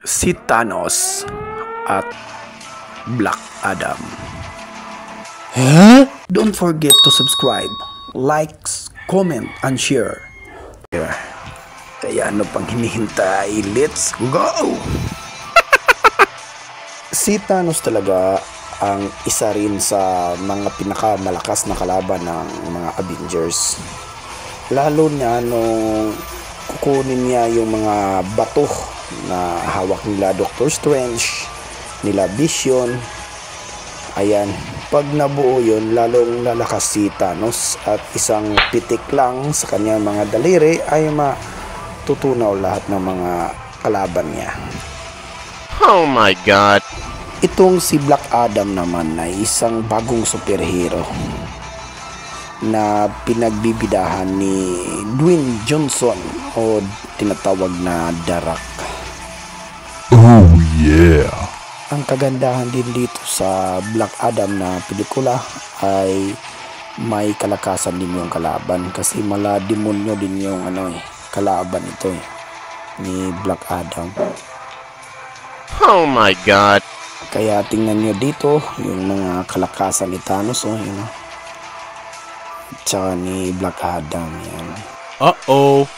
Si Thanos at Black Adam. Huh? Don't forget to subscribe, like, comment, and share. Kaya ano pang hinihintay? Let's go! Si Thanos talaga ang isa rin sa mga pinakamalakas na kalaban ng mga Avengers. Lalo na nung kukunin niya yung mga bato na hawak nila Doctor Strange, nila Vision. Ayan, pag nabuo yun, lalong lalakas si Thanos at isang pitik lang sa kanyang mga daliri ay matutunaw lahat ng mga kalaban niya. Oh my God! Itong si Black Adam naman ay isang bagong superhero na pinagbibidahan ni Dwayne Johnson o tinatawag na The Rock. Oh yeah! Ang kagandahan din dito sa Black Adam na pelikula ay may kalakasan din yung kalaban kasi mala demonyo din yung kalaban ito ni Black Adam. Oh my God! Kaya tingnan nyo dito yung mga kalakasan ni Thanos tsaka ni Black Adam yan. Uh-oh!